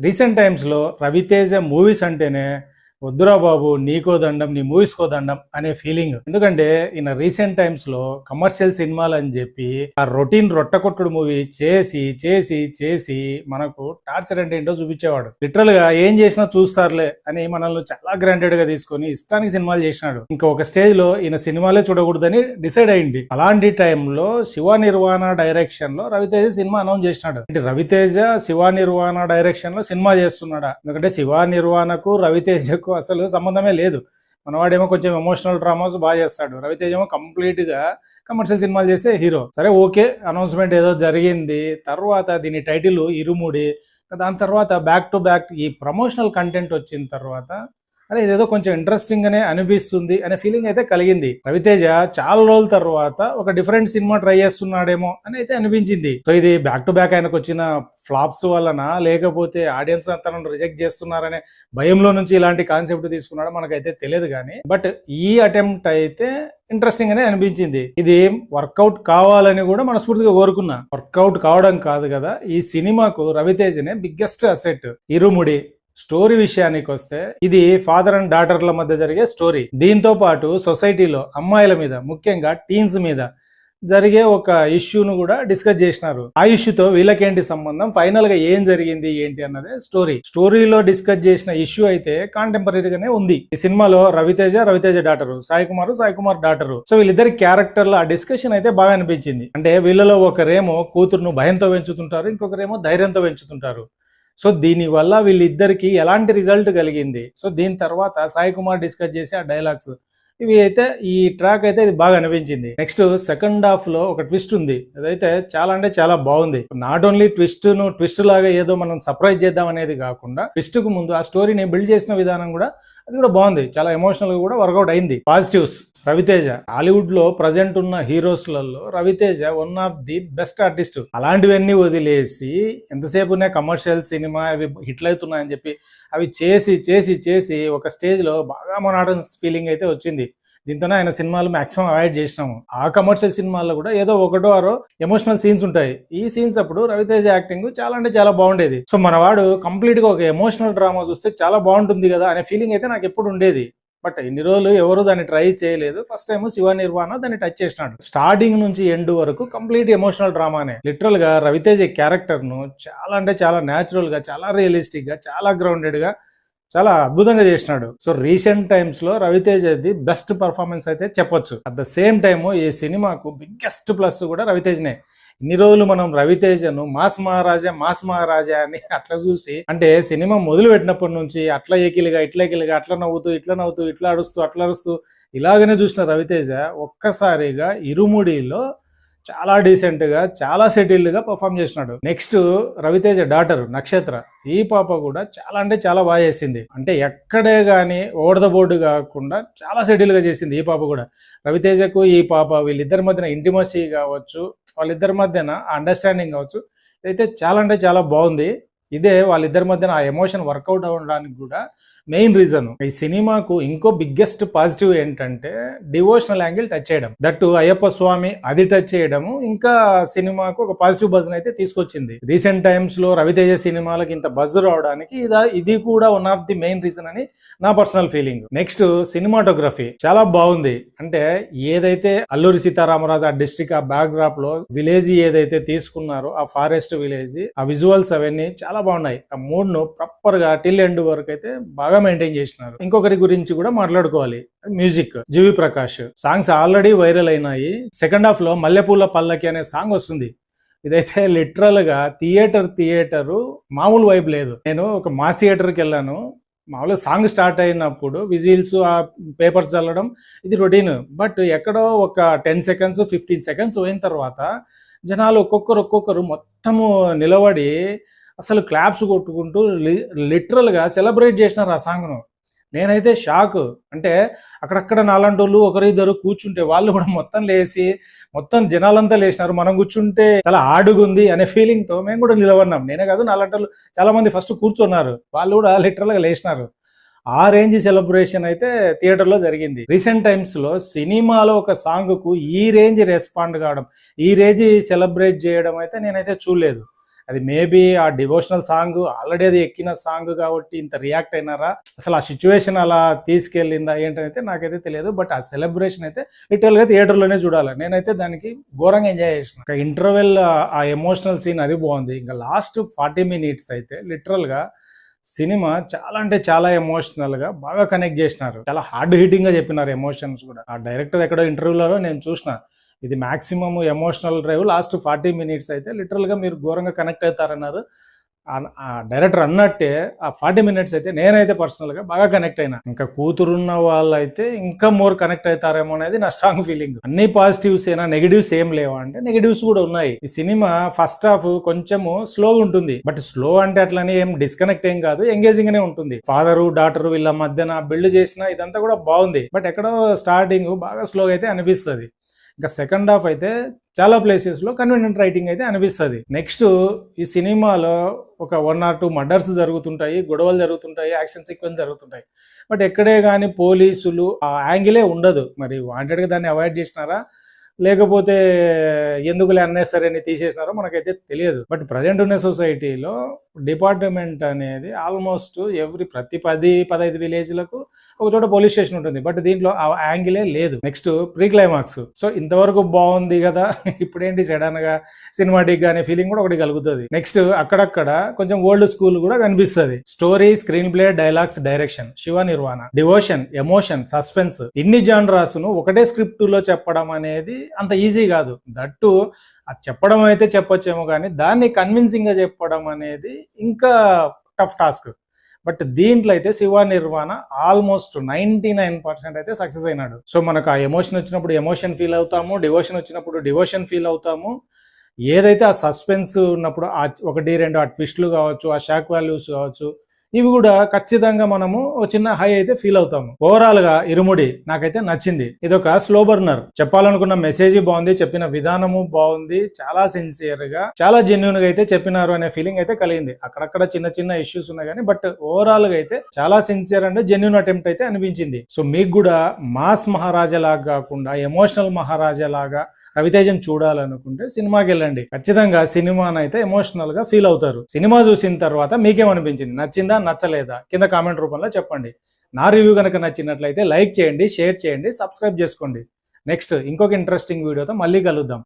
Recent టైమ్స్‌లో 'Raviteja' movies అంటేనే వద్దురా బాబు నీకో దండం, నీ మూవీస్‌కో దండం అనే ఫీలింగ్. ఎందుకంటే ఈయన రీసెంట్ టైమ్స్‌లో కమర్షియల్ సినిమాలని చెప్పి ఆ రొటీన్ రొట్టకొట్టుడు మూవీ చేసి మనకు టార్చర్ అంటే ఏంటో చూపించేవాడు. లిటరల్‌గా ఏం చేసినా చూస్తారులే అని మనల్ని చాలా గ్రాంటెడ్‌గా తీసుకొని ఇష్టానికి సినిమాలు చేసినాడు. ఇంకా ఒక స్టేజ్‌లో ఈయన సినిమాలే చూడకూడదని డిసైడ్ అయింది. అలాంటి టైంలో 'శివ నిర్వాణ' డైరెక్షన్‌లో రవితేజ సినిమా అనౌన్స్ చేసినాడు. అంటే రవితేజ 'శివ నిర్వాణ' డైరెక్షన్‌లో సినిమా చేస్తున్నాడా? ఎందుకంటే 'శివ నిర్వాణ'కు రవితేజకు అసలు సంబంధమే లేదు. మనవాడేమో కొంచెం ఎమోషనల్ డ్రామాస్ బాగా చేస్తాడు. రవితేజ ఏమో కంప్లీట్ గా కమర్షియల్ సినిమాలు చేసే హీరో. సరే ఓకే, అనౌన్స్మెంట్ ఏదో జరిగింది. తర్వాత దీని టైటిల్ ఇరుముడి. దాని తర్వాత బ్యాక్ టు బ్యాక్ ఈ ప్రమోషనల్ కంటెంట్ వచ్చిన తర్వాత అరే ఇదేదో కొంచెం ఇంట్రెస్టింగ్ గానే అనిపిస్తుంది అనే ఫీలింగ్ అయితే కలిగింది. రవితేజ చాలా రోజుల తర్వాత ఒక డిఫరెంట్ సినిమా ట్రై చేస్తున్నాడేమో అని అయితే అనిపించింది. సో ఇది బ్యాక్ టు బ్యాక్ ఆయనకు వచ్చిన ఫ్లాప్స్ వలన, లేకపోతే ఆడియన్స్ తనను రిజెక్ట్ చేస్తున్నారనే భయంలో నుంచి ఇలాంటి కాన్సెప్ట్ తీసుకున్నాడో మనకైతే తెలియదు. కానీ బట్ ఈ అటెంప్ట్ అయితే ఇంట్రెస్టింగ్ అనే అనిపించింది. ఇది వర్కౌట్ కావాలని కూడా మనస్ఫూర్తిగా కోరుకున్నా. వర్కౌట్ కావడం కాదు కదా, ఈ సినిమాకు రవితేజనే బిగ్గెస్ట్ అసెట్. ఇరుముడి స్టోరీ విషయానికి వస్తే ఇది ఫాదర్ అండ్ డాటర్ల మధ్య జరిగే స్టోరీ. దీంతో పాటు సొసైటీలో అమ్మాయిల మీద, ముఖ్యంగా టీన్స్ మీద జరిగే ఒక ఇష్యూను కూడా డిస్కస్ చేసినారు. ఆ ఇష్యూతో వీళ్ళకేంటి సంబంధం, ఫైనల్ గా ఏం జరిగింది ఏంటి అన్నదే స్టోరీలో డిస్కస్ చేసిన ఇష్యూ అయితే కాంటెంపరీగానే ఉంది. ఈ సినిమాలో Raviteja daughter, Sai Kumar daughter. So వీళ్ళిద్దరి క్యారెక్టర్ల ఆ డిస్కషన్ అయితే బాగా అనిపించింది. అంటే వీళ్ళలో ఒకరేమో కూతురును భయంతో పెంచుతుంటారు, ఇంకొకరేమో ధైర్యంతో పెంచుతుంటారు. సో దీనివల్ల వీళ్ళిద్దరికి ఎలాంటి రిజల్ట్ కలిగింది. సో దీని తర్వాత సాయి కుమార్ డిస్కస్ చేసి ఆ డైలాగ్స్ ఇవి అయితే ఈ ట్రాక్ అయితే ఇది బాగా అనిపించింది. నెక్స్ట్ సెకండ్ హాఫ్ లో ఒక ట్విస్ట్ ఉంది. అదైతే చాలా అంటే చాలా బాగుంది. నాట్ ఓన్లీ ట్విస్ట్ లాగా ఏదో మనం సర్ప్రైజ్ చేద్దాం అనేది కాకుండా ట్విస్ట్ కు ముందు ఆ స్టోరీని బిల్డ్ చేసిన విధానం కూడా అది కూడా బాగుంది. చాలా ఎమోషనల్ గా కూడా వర్కౌట్ అయింది. పాజిటివ్స్ రవితేజ హాలీవుడ్ లో ప్రజెంట్ ఉన్న హీరోస్లలో Ravi Teja one of the best artist. అలాంటివన్నీ వదిలేసి ఎంతసేపు కమర్షియల్ సినిమా అవి హిట్లు అవుతున్నాయని చెప్పి అవి చేసి ఒక స్టేజ్ లో బాగా మొనాటనస్ ఫీలింగ్ అయితే వచ్చింది. దీంతోనే ఆయన సినిమాలు మాక్సిమం అవాయిడ్ చేసినాము. ఆ కమర్షియల్ సినిమాల్లో కూడా ఏదో ఒకటో ఆరో ఎమోషనల్ సీన్స్ ఉంటాయి. ఈ సీన్స్ అప్పుడు రవితేజ యాక్టింగ్ చాలా అంటే చాలా బాగుండేది. సో మనవాడు కంప్లీట్ గా ఒక ఎమోషనల్ డ్రామా చూస్తే చాలా బాగుంటుంది కదా అనే ఫీలింగ్ అయితే నాకు ఎప్పుడు ఉండేది. బట్ ఇన్ని రోజులు ఎవరు దాన్ని ట్రై చేయలేదు. ఫస్ట్ టైం శివ నిర్వాణ దాన్ని టచ్ చేసినాడు. స్టార్టింగ్ నుంచి ఎండ్ వరకు కంప్లీట్ ఎమోషనల్ డ్రామానే. లిటరల్ గా రవితేజ క్యారెక్టర్ ను చాలా అంటే చాలా న్యాచురల్ గా, చాలా రియలిస్టిక్ గా, చాలా గ్రౌండెడ్ గా, చాలా అద్భుతంగా చేసినాడు. సో రీసెంట్ టైమ్స్ లో రవితేజది బెస్ట్ పర్ఫార్మెన్స్ అయితే చెప్పొచ్చు. అట్ ద సేమ్ టైమ్ ఈ సినిమాకు బిగ్గెస్ట్ ప్లస్ కూడా రవితేజనే. ఇన్ని రోజులు మనం రవితేజను మాస్ మహారాజా అని అట్లా చూసి, అంటే సినిమా మొదలు పెట్టినప్పటి నుంచి అట్లా ఎకిలిగా అట్లా నవ్వుతూ ఇట్లా అరుస్తూ ఇలాగనే చూసిన రవితేజ ఒక్కసారిగా ఇరుముడిలో చాలా డీసెంట్ గా, చాలా సెటిల్డ్ గా పర్ఫామ్ చేసినాడు. నెక్స్ట్ రవితేజ డాటర్ నక్షత్ర, ఈ పాప కూడా చాలా అంటే చాలా బాగా చేసింది. అంటే ఎక్కడే గానీ ఓవర్ ద బోర్డు కాకుండా చాలా సెటిల్ గా చేసింది ఈ పాప కూడా. రవితేజకు ఈ పాప వీళ్ళిద్దరి మధ్యన ఇంటిమసీ కావచ్చు, వాళ్ళిద్దరి మధ్యన అండర్స్టాండింగ్ కావచ్చు, అయితే చాలా అంటే చాలా బాగుంది. ఇదే వాళ్ళిద్దరి మధ్యన ఆ ఎమోషన్ వర్కౌట్ అవ్వడానికి కూడా మెయిన్ రీజన్. ఈ సినిమాకు ఇంకో బిగ్గెస్ట్ పాజిటివ్ ఏంటంటే డివోషనల్ యాంగిల్ టచ్ చేయడం. దట్టు అయ్యప్ప స్వామి అది టచ్ చేయడము ఇంకా సినిమాకు ఒక పాజిటివ్ బజ్ అయితే తీసుకొచ్చింది. రీసెంట్ టైమ్స్ లో రవితేజ సినిమాలకు ఇంత బజ్ రావడానికి ఇది కూడా one of the main reason అని నా పర్సనల్ ఫీలింగ్. నెక్స్ట్ సినిమాటోగ్రఫీ చాలా బాగుంది. అంటే ఏదైతే అల్లూరి సీతారామరాజు ఆ డిస్ట్రిక్ట్ ఆ బ్యాక్ డ్రాప్ లో విలేజ్ ఏదైతే తీసుకున్నారో ఆ ఫారెస్ట్ విలేజ్, ఆ విజువల్స్ అవన్నీ చాలా బాగున్నాయి. ఆ మూడ్ ను ప్రాపర్ గా టిల్ ఎండ్ వరకు అయితే బాగా మెయింటైన్ చేసినారు. ఇంకొకరి గురించి కూడా మాట్లాడుకోవాలి, మ్యూజిక్. జీవి ప్రకాష్ సాంగ్స్ ఆల్రెడీ వైరల్ అయినాయి. సెకండ్ హాఫ్ లో మల్లెపూల పల్లకి అనే సాంగ్ వస్తుంది. ఇదైతే లిటరల్ గా థియేటర్ మామూలు వైబ్ లేదు. నేను ఒక మాస్ థియేటర్కి వెళ్ళాను. మామూలుగా సాంగ్ స్టార్ట్ అయినప్పుడు విజిల్స్, ఆ పేపర్స్ చల్లడం ఇది రొటీన్. బట్ ఎక్కడో ఒక 10 సెకండ్స్ 15 సెకండ్స్ పోయిన తర్వాత జనాలు ఒక్కొక్కరు మొత్తము నిలబడి అసలు క్లాప్స్ కొట్టుకుంటూ లిటరల్ గా సెలబ్రేట్ చేసినారు ఆ సాంగ్ను. నేనైతే షాక్. అంటే అక్కడక్కడ నాలాంటోళ్ళు ఒకరిద్దరు కూర్చుంటే వాళ్ళు కూడా మొత్తం జనాలంతా లేచినారు. మనం కూర్చుంటే చాలా ఆడుగుంది అనే ఫీలింగ్ తో మేము కూడా నిలబడినాం. నేనే కాదు, నాలాంటోళ్ళు చాలా మంది ఫస్ట్ కూర్చున్నారు, వాళ్ళు కూడా లిటరల్ గా లేచినారు. ఆ రేంజ్ సెలబ్రేషన్ అయితే థియేటర్లో జరిగింది. రీసెంట్ టైమ్స్ లో సినిమాలో ఒక సాంగ్ కు ఈ రేంజ్ రెస్పాండ్ కావడం, ఈ రేంజ్ సెలబ్రేట్ చేయడం అయితే నేనైతే చూడలేదు. అది మేబీ ఆ డివోషనల్ సాంగ్ ఆల్రెడీ అది ఎక్కిన సాంగ్ కాబట్టి ఇంత రియాక్ట్ అయినారా, అసలు ఆ సిచ్యువేషన్ అలా తీసుకెళ్ళిందా ఏంటైతే నాకైతే తెలియదు. బట్ ఆ సెలబ్రేషన్ అయితే లిటరల్గా థియేటర్లోనే చూడాలి. నేనైతే దానికి ఘోరంగా ఎంజాయ్ చేసిన. ఇంటర్వెల్ ఆ ఎమోషనల్ సీన్ అది బాగుంది. ఇంకా లాస్ట్ 40 minutes అయితే లిటరల్గా సినిమా చాలా అంటే చాలా ఎమోషనల్ గా బాగా కనెక్ట్ చేసినారు. చాలా హార్డ్ హిట్టింగ్ గా చెప్పినారు ఎమోషన్స్ కూడా. ఆ డైరెక్టర్ ఎక్కడో ఇంటర్వ్యూలలో నేను చూసిన, ఇది maximum emotional drive last 40 minutes అయితే లిటరల్ గా మీరు ఘోరంగా కనెక్ట్ అవుతారన్నారు. ఆ డైరెక్టర్ అన్నట్టే ఆ 40 minutes అయితే నేనైతే పర్సనల్ గా బాగా కనెక్ట్ అయినా. ఇంకా కూతురున్న వాళ్ళైతే ఇంకా మోర్ కనెక్ట్ అవుతారేమో అనేది నా స్ట్రాంగ్ ఫీలింగ్. అన్ని పాజిటివ్స్ అయినా నెగిటివ్స్ ఏం లేవా అంటే నెగిటివ్స్ కూడా ఉన్నాయి. ఈ సినిమా ఫస్ట్ హాఫ్ కొంచెము స్లోగా ఉంటుంది. బట్ స్లో అంటే అట్లని ఏం డిస్కనెక్ట్ ఏం కాదు, ఎంగేజింగ్ గానే ఉంటుంది. ఫాదరు డాటర్ వీళ్ళ మధ్యన బిల్డ్ చేసిన ఇదంతా కూడా బాగుంది. బట్ ఎక్కడో స్టార్టింగ్ బాగా స్లోగా అయితే అనిపిస్తుంది. ఇంకా సెకండ్ హాఫ్ అయితే చాలా ప్లేసెస్లో కన్వీనియంట్ రైటింగ్ అయితే అనిపిస్తుంది. నెక్స్ట్ ఈ సినిమాలో ఒక 1 or 2 మర్డర్స్ జరుగుతుంటాయి, గొడవలు జరుగుతుంటాయి, యాక్షన్ సీక్వెన్స్ జరుగుతుంటాయి. బట్ ఎక్కడే కానీ పోలీసులు ఆ యాంగిలే ఉండదు. మరి వాంటెడ్గా దాన్ని అవాయిడ్ చేసినారా లేకపోతే ఎందుకులే అన్నెసరీ అని తీసేసినారో మనకైతే తెలియదు. బట్ ప్రజెంట్ ఉన్న సొసైటీలో డిపార్ట్మెంట్ అనేది ఆల్మోస్ట్ ప్రతి 10-15 విలేజ్లకు ఒక చోట పోలీస్ స్టేషన్ ఉంటుంది. బట్ దీంట్లో ఆ యాంగిలే లేదు. Next pre climax. సో ఇంతవరకు బాగుంది కదా, ఇప్పుడేంటి సడన్ గా సినిమాటిక్ గానే ఫీలింగ్ కూడా ఒకటి కలుగుతుంది. నెక్స్ట్ అక్కడక్కడ కొంచెం ఓల్డ్ స్కూల్ కూడా కనిపిస్తుంది. Story, screen play, dialogues, direction Shiva Nirvana. Devotion, emotion, suspense ఇన్ని జానరాసును ఒకటే స్క్రిప్ట్ లో చెప్పడం అనేది అంత ఈజీ కాదు. దట్టు అది చెప్పడం అయితే చెప్పొచ్చేమో కానీ దాన్ని కన్విన్సింగ్ గా చెప్పడం అనేది ఇంకా టఫ్ టాస్క్. బట్ దీంట్లో అయితే శివ నిర్వాణ ఆల్మోస్ట్ 99% అయితే సక్సెస్ అయినాడు. సో మనకు ఆ ఎమోషన్ వచ్చినప్పుడు ఎమోషన్ ఫీల్ అవుతాము, డివోషన్ వచ్చినప్పుడు డివోషన్ ఫీల్ అవుతాము. ఏదైతే ఆ సస్పెన్స్ ఉన్నప్పుడు ఆ 1-2 ఆ ట్విస్ట్లు కావచ్చు, ఆ షాక్ వాల్యూస్ కావచ్చు, ఇవి కూడా ఖచ్చితంగా మనము చిన్న హై అయితే ఫీల్ అవుతాము. ఓవరాల్ గా ఇరుముడి నాకైతే నచ్చింది. ఇదొక స్లో బర్నర్. చెప్పాలనుకున్న మెసేజ్ బాగుంది, చెప్పిన విధానము బాగుంది, చాలా సిన్సియర్ గా చాలా జెన్యున్ గా అయితే చెప్పినారు అనే ఫీలింగ్ అయితే కలిగింది. అక్కడక్కడ చిన్న చిన్న ఇష్యూస్ ఉన్నాయి కానీ బట్ ఓవరాల్ గా అయితే చాలా సిన్సియర్ అండ్ జెన్యున్ అటెంప్ట్ అయితే అనిపించింది. సో మీకు కూడా మాస్ మహారాజా లాగా కాకుండా ఎమోషనల్ మహారాజా లాగా రవితేజను చూడాలనుకుంటే సినిమాకి వెళ్ళండి. ఖచ్చితంగా సినిమాని అయితే ఎమోషనల్ గా ఫీల్ అవుతారు. సినిమా చూసిన తర్వాత మీకేమనిపించింది, నచ్చిందా నచ్చలేదా కింద కామెంట్ రూపంలో చెప్పండి. నా రివ్యూ కనుక నచ్చినట్లయితే లైక్ చేయండి, షేర్ చేయండి, సబ్స్క్రైబ్ చేసుకోండి. నెక్స్ట్ ఇంకొక ఇంట్రెస్టింగ్ వీడియోతో మళ్ళీ కలుద్దాం.